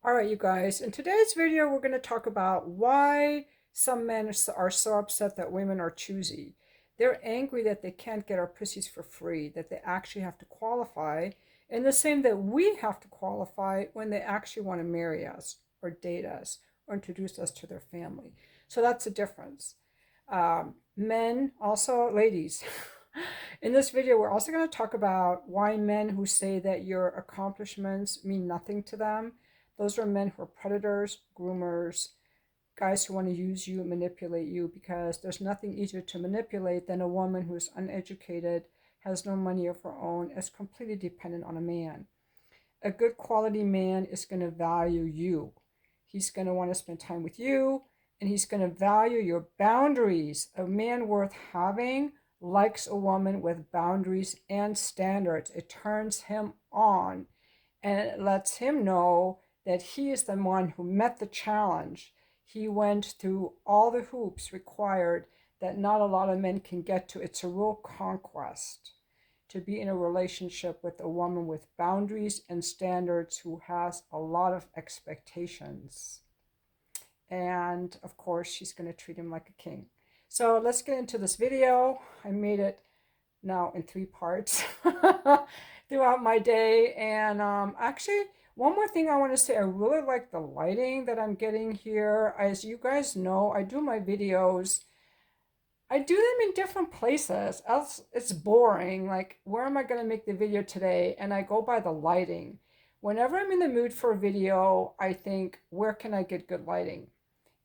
All right, you guys, in today's video, we're going to talk about why some men are so upset that women are choosy. They're angry that they can't get our pussies for free, that they actually have to qualify, and the same that we have to qualify when they actually want to marry us or date us or introduce us to their family. So that's the difference. Men, also ladies. In this video, we're also going to talk about why men who say that your accomplishments mean nothing to them. Those are men who are predators, groomers, guys who want to use you and manipulate you, because there's nothing easier to manipulate than a woman who is uneducated, has no money of her own, is completely dependent on a man. A good quality man is going to value you. He's going to want to spend time with you, and he's going to value your boundaries. A man worth having likes a woman with boundaries and standards. It turns him on, and it lets him know that he is the one who met the challenge. He went through all the hoops required that not a lot of men can get to. It's a real conquest to be in a relationship with a woman with boundaries and standards who has a lot of expectations. And of course, she's going to treat him like a king. So let's get into this video. I made it now in 3 parts throughout my day. And actually, one more thing I want to say, I really like the lighting that I'm getting here. As you guys know, I do my videos. I do them in different places, else it's boring. Like, where am I going to make the video today? And I go by the lighting. Whenever I'm in the mood for a video, I think, where can I get good lighting?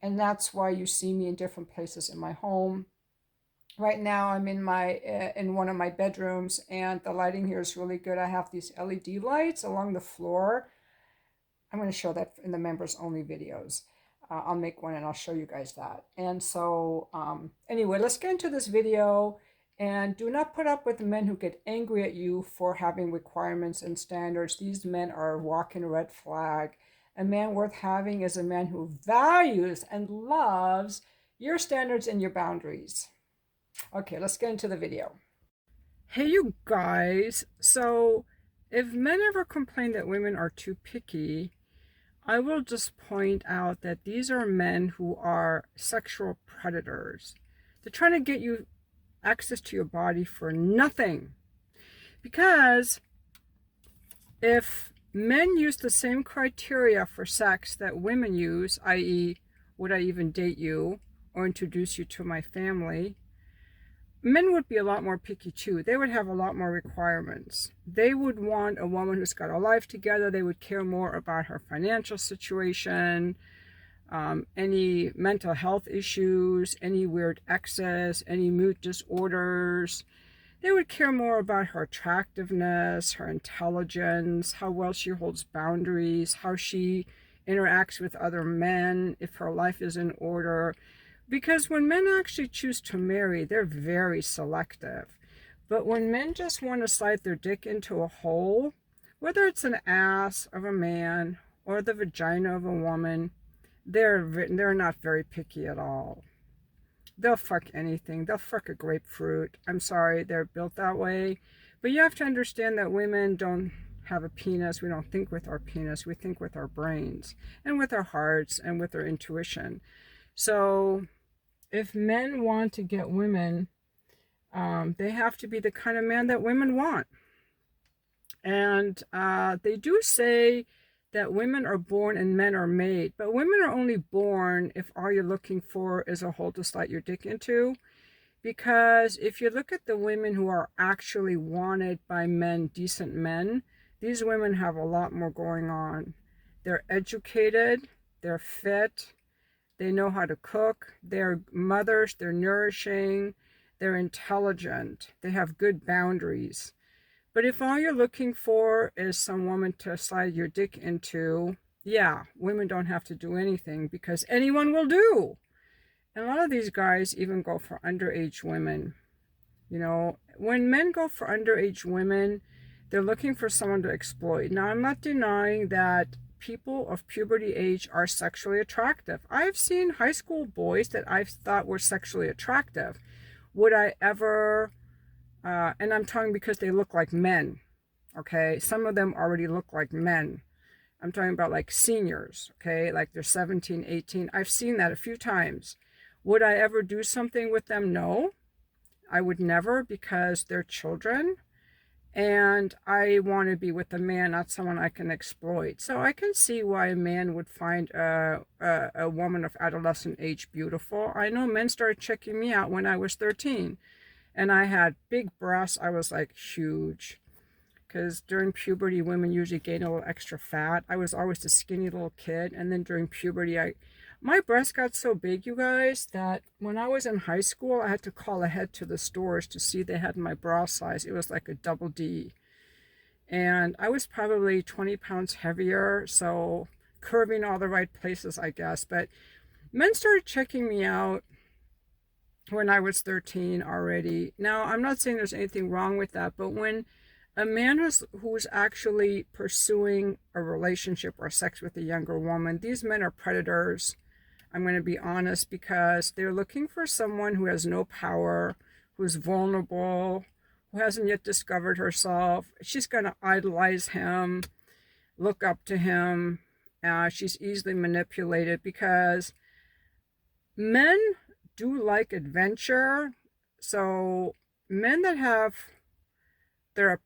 And that's why you see me in different places in my home. Right now I'm in one of my bedrooms, and the lighting here is really good. I have these LED lights along the floor. I'm going to show that in the members only videos. I'll make one and I'll show you guys that. And so anyway, let's get into this video. And do not put up with men who get angry at you for having requirements and standards. These men are a walking red flag. A man worth having is a man who values and loves your standards and your boundaries. Okay, let's get into the video. Hey, you guys. So if men ever complain that women are too picky, I will just point out that these are men who are sexual predators. They're trying to get you access to your body for nothing. Because if men use the same criteria for sex that women use, i.e., would I even date you or introduce you to my family, men would be a lot more picky too. They would have a lot more requirements. They would want a woman who's got a life together. They would care more about her financial situation, any mental health issues, any weird exes, any mood disorders. They would care more about her attractiveness, her intelligence, how well she holds boundaries, how she interacts with other men, if her life is in order. Because when men actually choose to marry, they're very selective. But when men just want to slide their dick into a hole, whether it's an ass of a man or the vagina of a woman, they're not very picky at all. They'll fuck anything. They'll fuck a grapefruit. I'm sorry, they're built that way. But you have to understand that women don't have a penis. We don't think with our penis. We think with our brains and with our hearts and with our intuition. So if men want to get women, they have to be the kind of man that women want. And they do say that women are born and men are made, but women are only born if all you're looking for is a hole to slide your dick into. Because if you look at the women who are actually wanted by men, decent men, these women have a lot more going on. They're educated, they're fit, they know how to cook, they're mothers, they're nourishing, they're intelligent, they have good boundaries. But if all you're looking for is some woman to slide your dick into, yeah, women don't have to do anything because anyone will do. And a lot of these guys even go for underage women. You know, when men go for underage women, they're looking for someone to exploit. Now, I'm not denying that people of puberty age are sexually attractive. I've seen high school boys that I thought were sexually attractive. Would I ever, and I'm talking because they look like men, okay? Some of them already look like men. I'm talking about like seniors, okay? Like they're 17, 18. I've seen that a few times. Would I ever do something with them? No, I would never, because they're children. And I want to be with a man, not someone I can exploit. So I can see why a man would find a woman of adolescent age beautiful. I know men started checking me out when I was 13. And I had big breasts. I was like huge. Because during puberty, women usually gain a little extra fat. I was always the skinny little kid. And then during puberty, my breasts got so big, you guys, that when I was in high school, I had to call ahead to the stores to see they had my bra size. It was like a double D. And I was probably 20 pounds heavier, so curving all the right places, I guess. But men started checking me out when I was 13 already. Now, I'm not saying there's anything wrong with that, but when a man who's actually pursuing a relationship or sex with a younger woman, these men are predators. I'm going to be honest, because they're looking for someone who has no power, who's vulnerable, who hasn't yet discovered herself. She's going to idolize him, look up to him. She's easily manipulated, because men do like adventure. So men that they're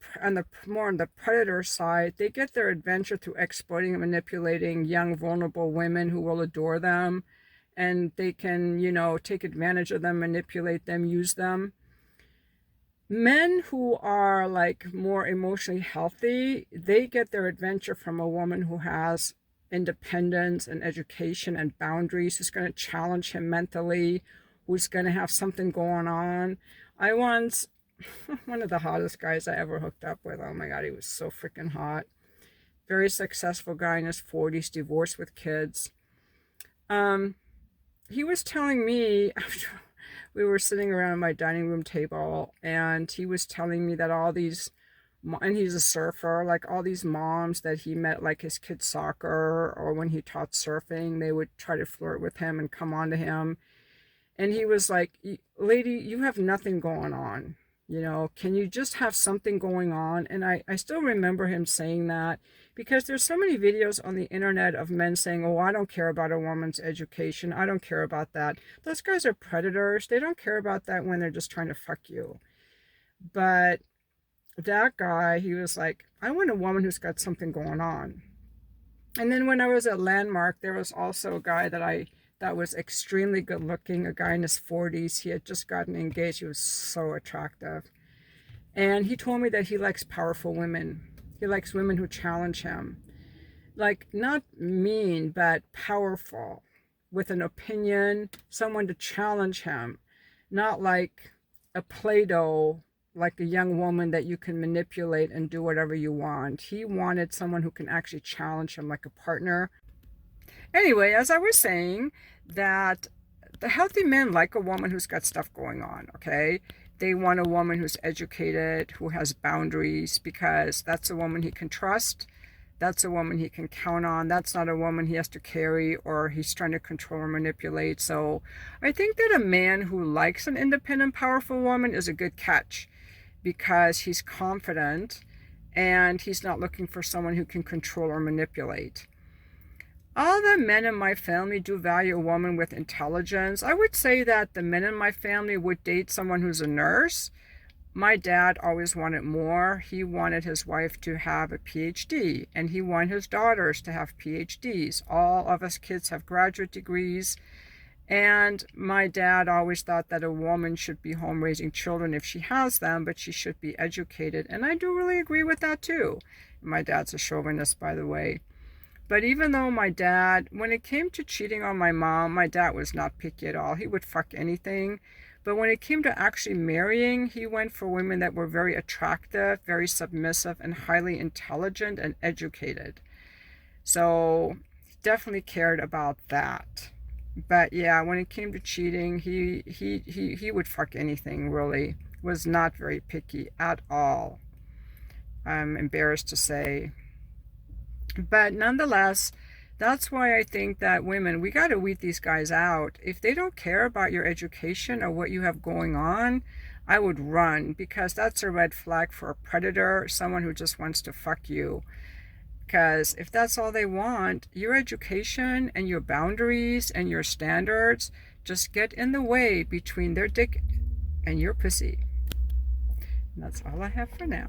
more on the predator side, they get their adventure through exploiting and manipulating young, vulnerable women who will adore them. And they can, take advantage of them, manipulate them, use them. Men who are like more emotionally healthy, they get their adventure from a woman who has independence and education and boundaries, who's going to challenge him mentally, who's going to have something going on. I once, one of the hottest guys I ever hooked up with, oh my God, he was so freaking hot. Very successful guy in his 40s, divorced with kids. He was telling me, after we were sitting around my dining room table, and he was telling me that all these, and he's a surfer, like all these moms that he met, like his kids' soccer, or when he taught surfing, they would try to flirt with him and come on to him. And he was like, lady, you have nothing going on. Can you just have something going on? And I still remember him saying that, because there's so many videos on the internet of men saying, oh, I don't care about a woman's education. I don't care about that. Those guys are predators. They don't care about that when they're just trying to fuck you. But that guy, he was like, I want a woman who's got something going on. And then when I was at Landmark, there was also a guy that was extremely good looking, a guy in his 40s. He had just gotten engaged. He was so attractive. And he told me that he likes powerful women. He likes women who challenge him. Like, not mean, but powerful, with an opinion, someone to challenge him. Not like a Play-Doh, like a young woman that you can manipulate and do whatever you want. He wanted someone who can actually challenge him, like a partner. Anyway, as I was saying, that the healthy men like a woman who's got stuff going on, okay? They want a woman who's educated, who has boundaries, because that's a woman he can trust. That's a woman he can count on. That's not a woman he has to carry or he's trying to control or manipulate. So I think that a man who likes an independent, powerful woman is a good catch, because he's confident and he's not looking for someone who can control or manipulate. All the men in my family do value a woman with intelligence. I would say that the men in my family would date someone who's a nurse. My dad always wanted more. He wanted his wife to have a PhD, and he wanted his daughters to have PhDs. All of us kids have graduate degrees. And my dad always thought that a woman should be home raising children if she has them, but she should be educated. And I do really agree with that too. My dad's a chauvinist, by the way. But even though my dad, when it came to cheating on my mom, my dad was not picky at all. He would fuck anything. But when it came to actually marrying, he went for women that were very attractive, very submissive, and highly intelligent and educated. So he definitely cared about that. But yeah, when it came to cheating, he would fuck anything, really. Was not very picky at all. I'm embarrassed to say. But nonetheless, that's why I think that women, we got to weed these guys out. If they don't care about your education or what you have going on, I would run, because that's a red flag for a predator, someone who just wants to fuck you. Because if that's all they want, your education and your boundaries and your standards just get in the way between their dick and your pussy. And that's all I have for now.